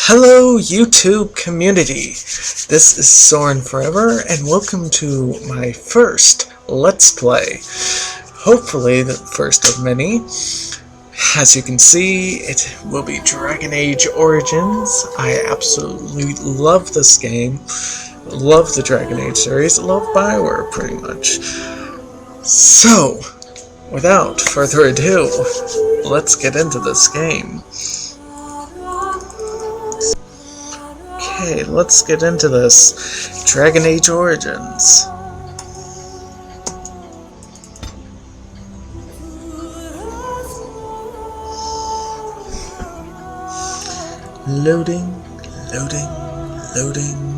Hello YouTube community, this is Soren Forever and welcome to my first Let's Play. Hopefully the first of many. As you can see, it will be Dragon Age Origins. I absolutely love this game, love the Dragon Age series, love Bioware pretty much. So, without further ado, let's get into this game. Okay, let's get into this. Dragon Age Origins. Loading, loading, loading.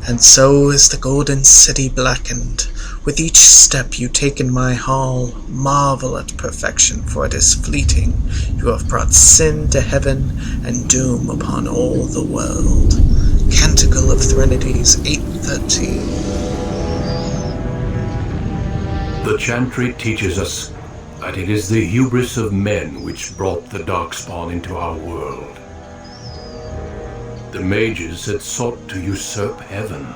And so is the golden city blackened. With each step you take in my hall, marvel at perfection, for it is fleeting. You have brought sin to heaven, and doom upon all the world. Canticle of Threnodies 8:13. The Chantry teaches us that it is the hubris of men which brought the Darkspawn into our world. The Mages had sought to usurp heaven,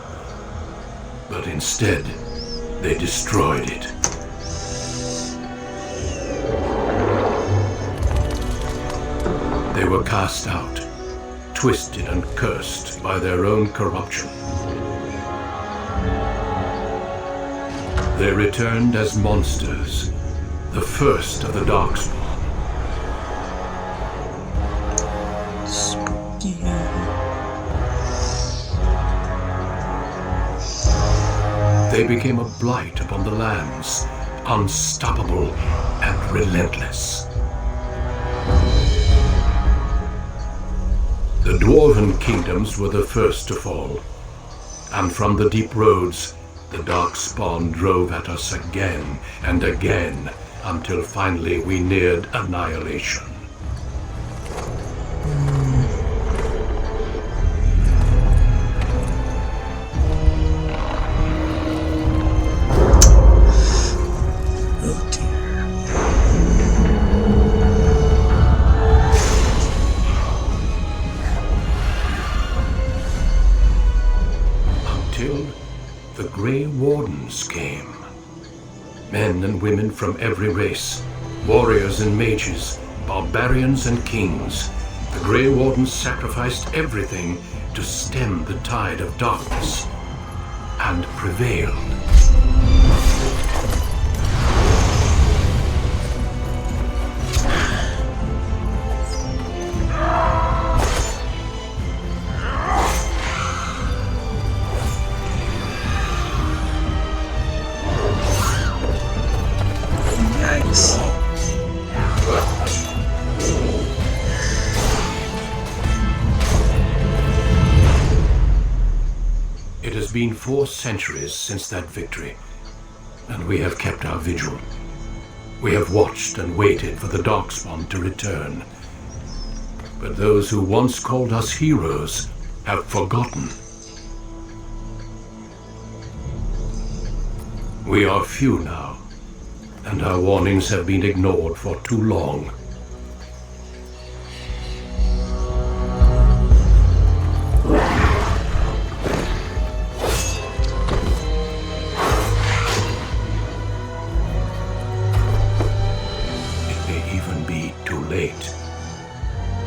but instead they destroyed it. They were cast out, twisted and cursed by their own corruption. They returned as monsters, the first of the Darkspawn. They became a blight upon the lands, unstoppable and relentless. The Dwarven kingdoms were the first to fall, and from the deep roads, the Darkspawn drove at us again and again, until finally we neared annihilation. The Grey Wardens came. Men and women from every race, warriors and mages, barbarians and kings. The Grey Wardens sacrificed everything to stem the tide of darkness, and prevailed. It has been 4 centuries since that victory, and we have kept our vigil. We have watched and waited for the Darkspawn to return. But those who once called us heroes have forgotten. We are few now, and our warnings have been ignored for too long.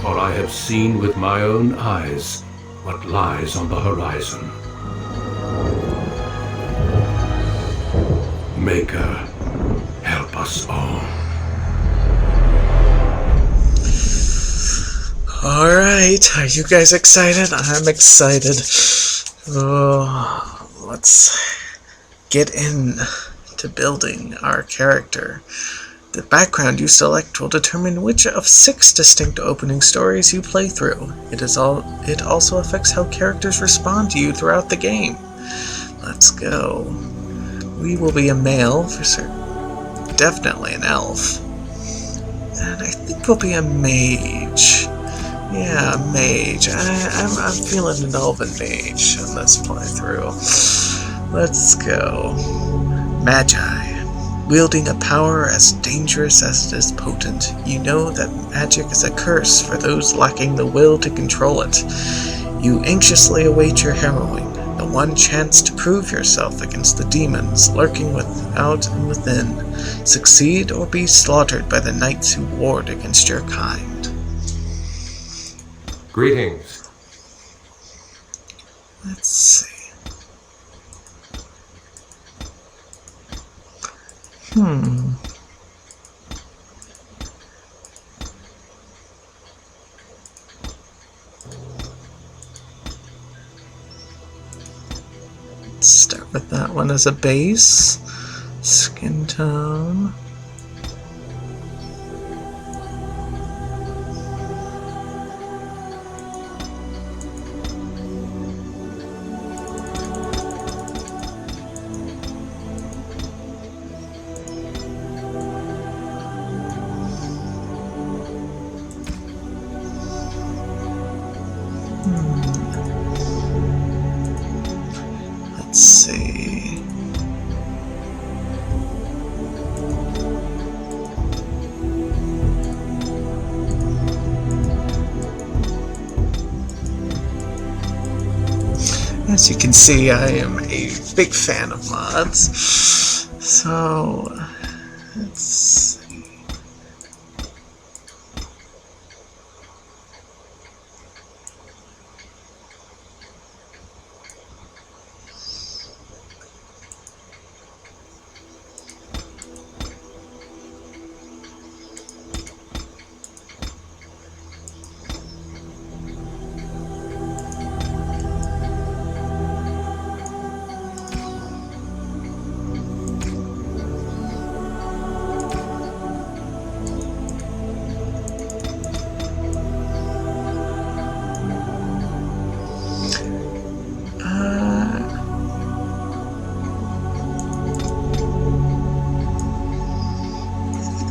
For I have seen with my own eyes what lies on the horizon. Maker, help us all. Alright, are you guys excited? I'm excited. Let's get in to building our character. The background you select will determine which of 6 distinct opening stories you play through. It also affects how characters respond to you throughout the game. Let's go. we will be a male for certain. Definitely an elf. And I think we'll be a mage. Yeah, a mage. I'm feeling an elven mage on this playthrough. Let's go. Magi. Wielding a power as dangerous as it is potent, you know that magic is a curse for those lacking the will to control it. You anxiously await your harrowing, the one chance to prove yourself against the demons lurking without and within. Succeed or be slaughtered by the knights who ward against your kind. Greetings. Let's see. Let's start with that one as a base. Skin tone. Let's see. As you can see, I am a big fan of mods. So, let's see.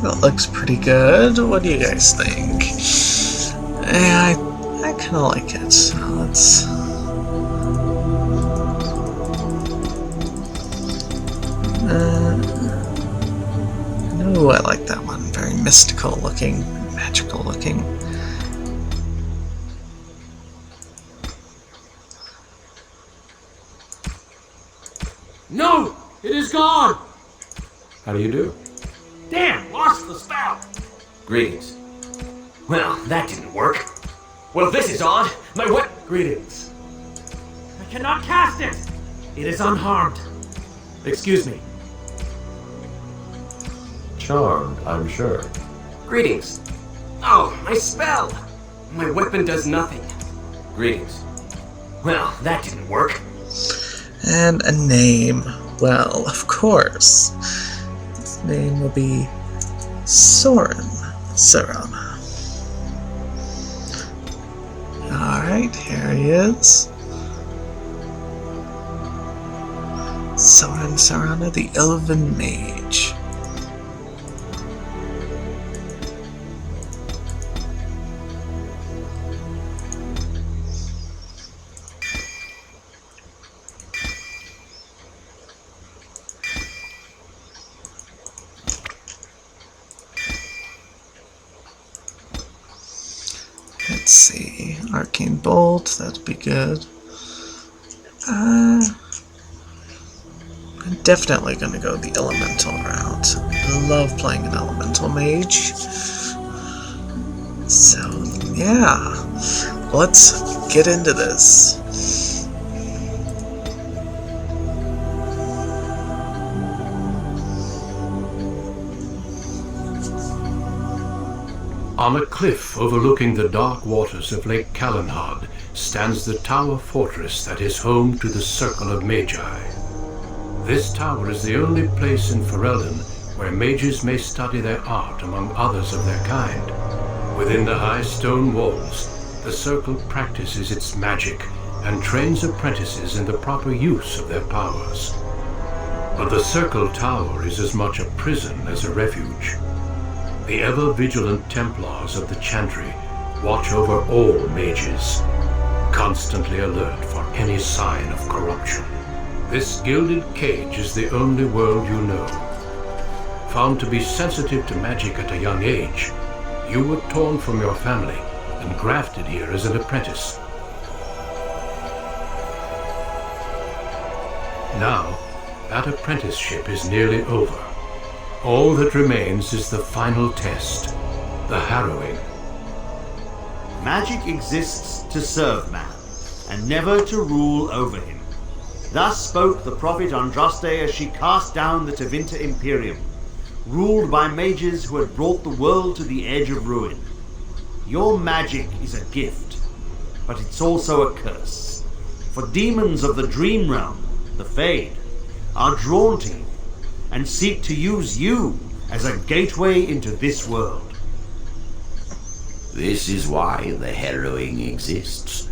That looks pretty good. What do you guys think? Yeah, I kind of like it. So let's... no, I like that one. Very mystical looking, magical looking. No! It is gone! How do you do? Damn, lost the spell! Greetings. Well, that didn't work. Well, this is odd. My what? Greetings. I cannot cast it! It is unharmed. Excuse me. Charmed, I'm sure. Greetings. Oh, my spell! My weapon does nothing. Greetings. Well, that didn't work. And a name. Well, of course. His name will be Soren. Alright, here he is. Soren Sarana, the Elven Mage. Let's see, Arcane Bolt, that'd be good. I'm definitely gonna go the Elemental route. I love playing an Elemental Mage. So, yeah, let's get into this. On a cliff overlooking the dark waters of Lake Calenhad stands the tower fortress that is home to the Circle of Magi. This tower is the only place in Ferelden where mages may study their art among others of their kind. Within the high stone walls, the Circle practices its magic and trains apprentices in the proper use of their powers. But the Circle Tower is as much a prison as a refuge. The ever-vigilant Templars of the Chantry watch over all mages, constantly alert for any sign of corruption. This gilded cage is the only world you know. Found to be sensitive to magic at a young age, you were torn from your family and grafted here as an apprentice. Now, that apprenticeship is nearly over. All that remains is the final test, the harrowing. Magic exists to serve man, and never to rule over him. Thus spoke the prophet Andraste as she cast down the Tevinter Imperium, ruled by mages who had brought the world to the edge of ruin. Your magic is a gift, but it's also a curse. For demons of the dream realm, the Fade, are drawn to you and seek to use you as a gateway into this world. This is why the harrowing exists.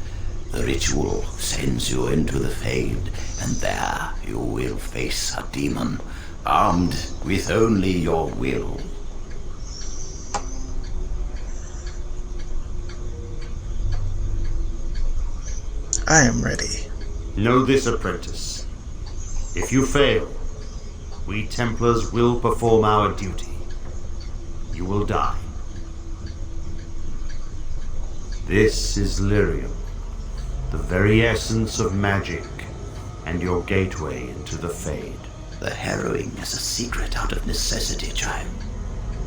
The ritual sends you into the Fade, and there you will face a demon, armed with only your will. I am ready. Know this, apprentice. If you fail, we Templars will perform our duty. You will die. This is lyrium, the very essence of magic, and your gateway into the Fade. The harrowing is a secret out of necessity, child.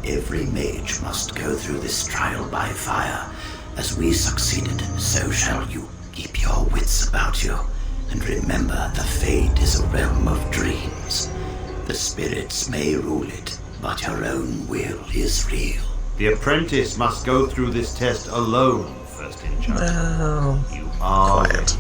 Every mage must go through this trial by fire. As we succeeded, so shall you. Keep your wits about you, and remember the Fade is a realm of dreams. The spirits may rule it, but your own will is real. The apprentice must go through this test alone, first enchanter. Well, You are quiet.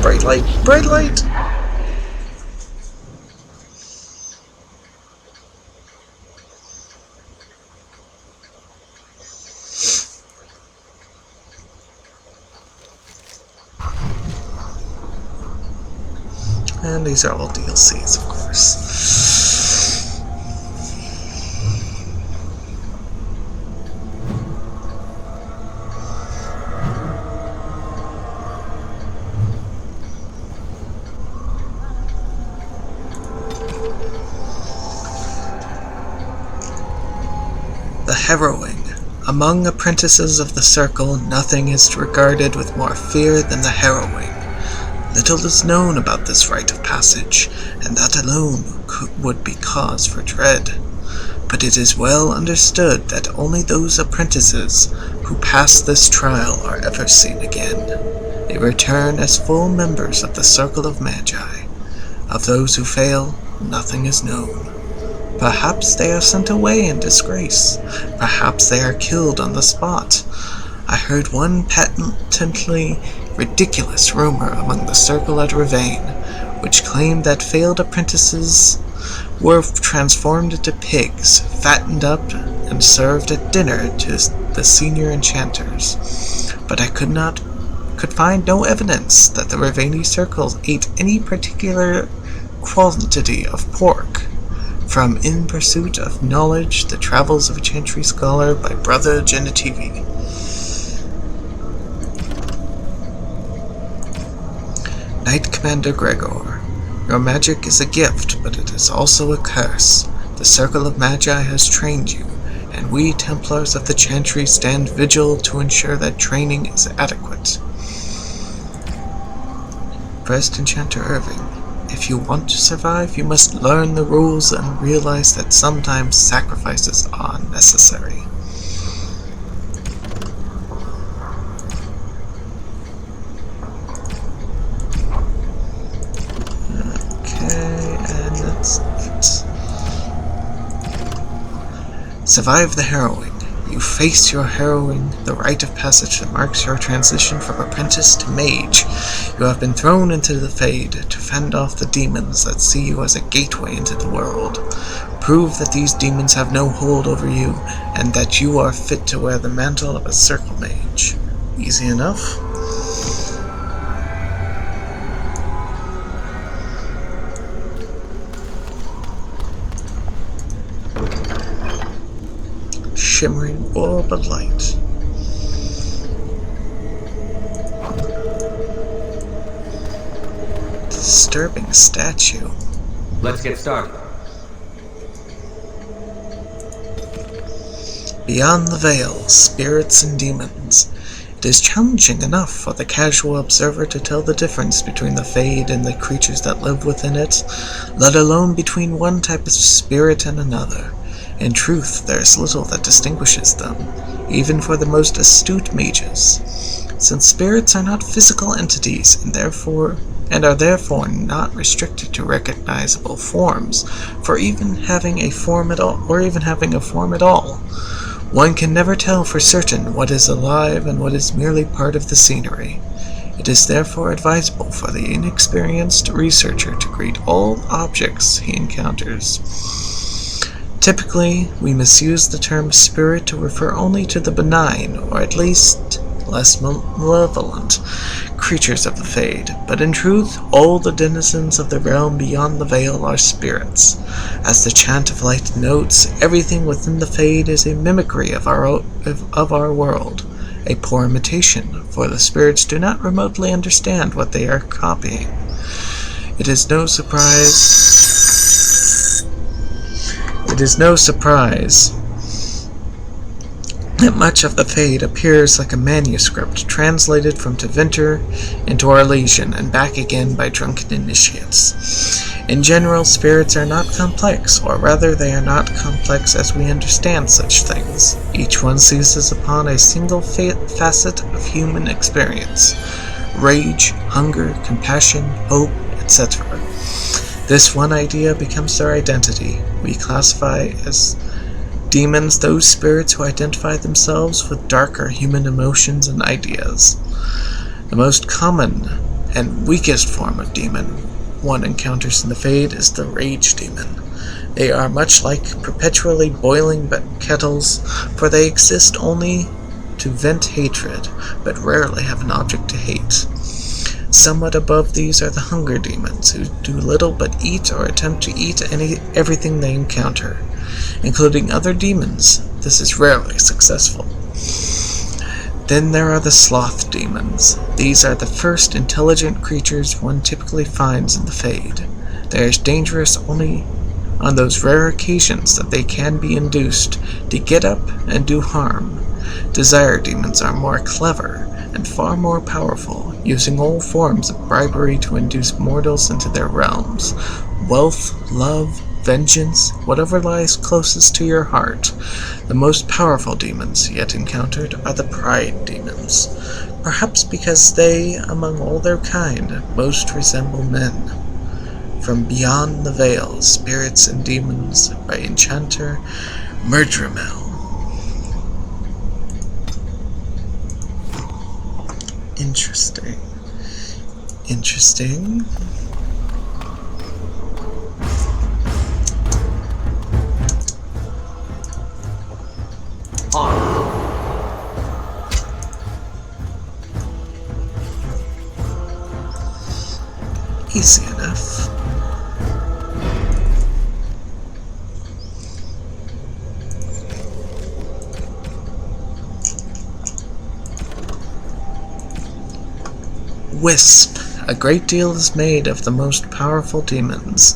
Bright light! Bright light! And these are all DLCs, of course. The harrowing. Among apprentices of the Circle, nothing is regarded with more fear than the harrowing. Little is known about this rite of passage, and that alone would be cause for dread. But it is well understood that only those apprentices who pass this trial are ever seen again. They return as full members of the Circle of Magi. Of those who fail, nothing is known. Perhaps they are sent away in disgrace. Perhaps they are killed on the spot. I heard one patently ridiculous rumor among the Circle at Ravane, which claimed that failed apprentices were transformed into pigs, fattened up, and served at dinner to the senior enchanters. But I could find no evidence that the Ravani Circle ate any particular quantity of pork. From In Pursuit of Knowledge, The Travels of a Chantry Scholar by Brother Genitivi. Knight Commander Gregor, your magic is a gift, but it is also a curse. The Circle of Magi has trained you, and we Templars of the Chantry stand vigil to ensure that training is adequate. First Enchanter Irving, if you want to survive, you must learn the rules and realize that sometimes sacrifices are necessary. Okay, and that's it. Survive the harrowing. you face your harrowing, the rite of passage that marks your transition from apprentice to mage. You have been thrown into the Fade to fend off the demons that see you as a gateway into the world. Prove that these demons have no hold over you, and that you are fit to wear the mantle of a circle mage. Easy enough. Shimmering orb of light. Disturbing statue. Let's get started. Beyond the veil, spirits and demons. It is challenging enough for the casual observer to tell the difference between the Fade and the creatures that live within it, let alone between one type of spirit and another. In truth, there is little that distinguishes them, even for the most astute mages, since spirits are not physical entities and are therefore not restricted to recognizable forms, for even having a form at all. One can never tell for certain what is alive and what is merely part of the scenery. It is therefore advisable for the inexperienced researcher to greet all objects he encounters. Typically, we misuse the term spirit to refer only to the benign, or at least less malevolent, creatures of the Fade, but in truth, all the denizens of the realm beyond the veil are spirits. As the chant of light notes, everything within the Fade is a mimicry of our world, a poor imitation, for the spirits do not remotely understand what they are copying. It is no surprise that much of the Fade appears like a manuscript translated from Tevinter into Arlesian and back again by drunken initiates. In general, spirits are not complex, or rather they are not complex as we understand such things. Each one seizes upon a single facet of human experience: rage, hunger, compassion, hope, etc. This one idea becomes their identity. We classify as demons those spirits who identify themselves with darker human emotions and ideas. The most common and weakest form of demon one encounters in the Fade is the rage demon. They are much like perpetually boiling kettles, for they exist only to vent hatred, but rarely have an object to hate. Somewhat above these are the hunger demons, who do little but eat or attempt to eat everything they encounter, including other demons. This is rarely successful. Then there are the sloth demons. These are the first intelligent creatures one typically finds in the Fade. They are dangerous only on those rare occasions that they can be induced to get up and do harm. Desire demons are more clever and far more powerful, using all forms of bribery to induce mortals into their realms. Wealth, love, vengeance, whatever lies closest to your heart. The most powerful demons yet encountered are the pride demons, perhaps because they, among all their kind, most resemble men. From Beyond the Veil, Spirits and Demons by enchanter Murdramel. Interesting. Easy enough. Wisp. A great deal is made of the most powerful demons,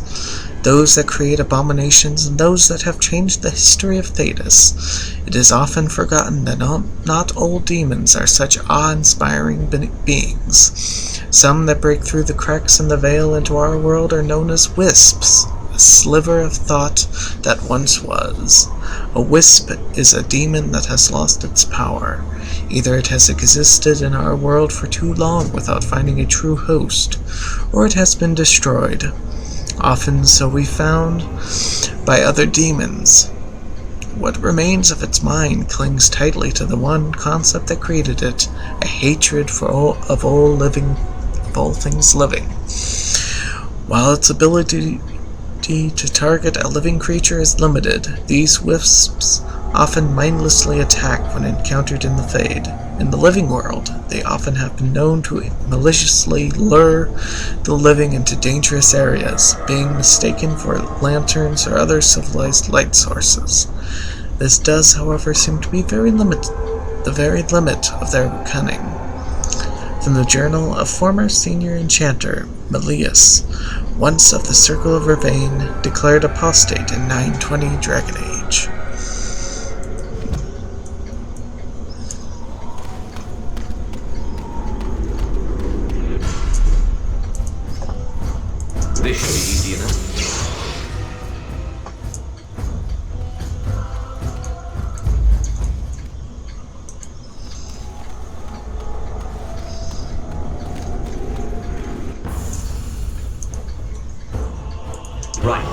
those that create abominations and those that have changed the history of Thedas. It is often forgotten that not all demons are such awe-inspiring beings. Some that break through the cracks in the veil into our world are known as wisps, a sliver of thought that once was. A wisp is a demon that has lost its power. Either it has existed in our world for too long without finding a true host, or it has been destroyed. Often so we found by other demons. what remains of its mind clings tightly to the one concept that created it, a hatred for all things living. While its ability to target a living creature is limited, these wisps often mindlessly attack when encountered in the Fade. In the living world, they often have been known to maliciously lure the living into dangerous areas, being mistaken for lanterns or other civilized light sources. This does, however, seem to be the very limit of their cunning. From the journal of former senior enchanter, Melius, once of the Circle of Ravane, declared apostate in 920 Dragon Age. This should be easy enough. Right.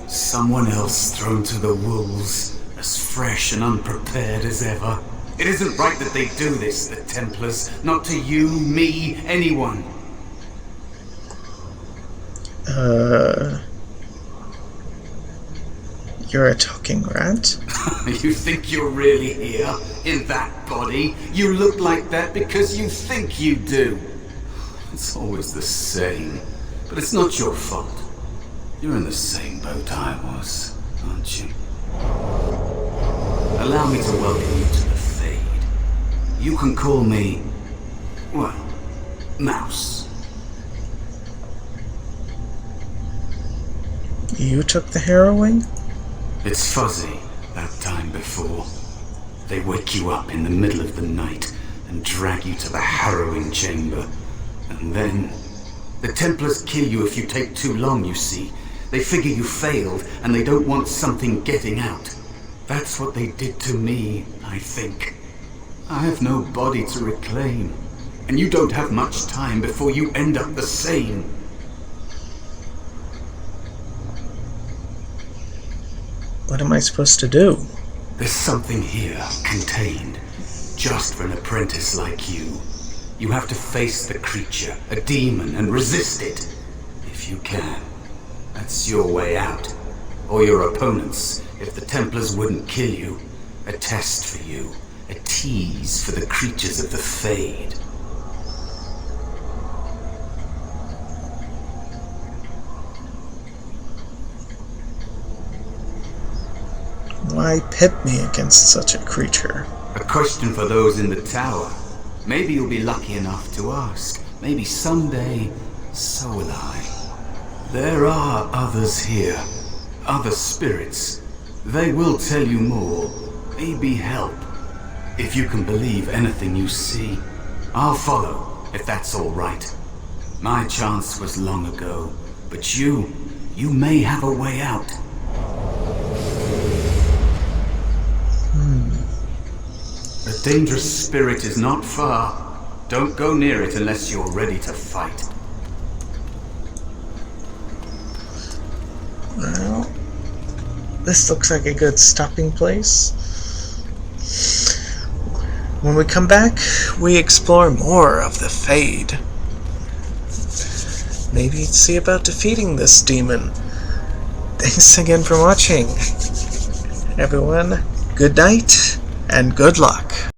Someone else thrown to the wolves, as fresh and unprepared as ever. It isn't right that they do this, the Templars. Not to you, me, anyone. You're a talking rat? You think you're really here, in that body? You look like that because you think you do. It's always the same, but it's not your fault. You're in the same boat I was, aren't you? Allow me to welcome you to the Fade. You can call me, well, Mouse. You took the harrowing? It's fuzzy, that time before. They wake you up in the middle of the night and drag you to the harrowing chamber. And then, the Templars kill you if you take too long, you see. They figure you failed, and they don't want something getting out. That's what they did to me, I think. I have no body to reclaim, and you don't have much time before you end up the same. What am I supposed to do? There's something here, contained, just for an apprentice like you. You have to face the creature, a demon, and resist it, if you can. That's your way out. Or your opponents, if the Templars wouldn't kill you. A test for you. A tease for the creatures of the Fade. Why pit me against such a creature? A question for those in the tower. Maybe you'll be lucky enough to ask. Maybe someday, so will I. There are others here. Other spirits. They will tell you more. Maybe help. If you can believe anything you see. I'll follow, if that's all right. My chance was long ago. But you may have a way out. A dangerous spirit is not far. Don't go near it unless you're ready to fight. Well, this looks like a good stopping place. When we come back, we explore more of the Fade. Maybe see about defeating this demon. Thanks again for watching. Everyone, good night and good luck.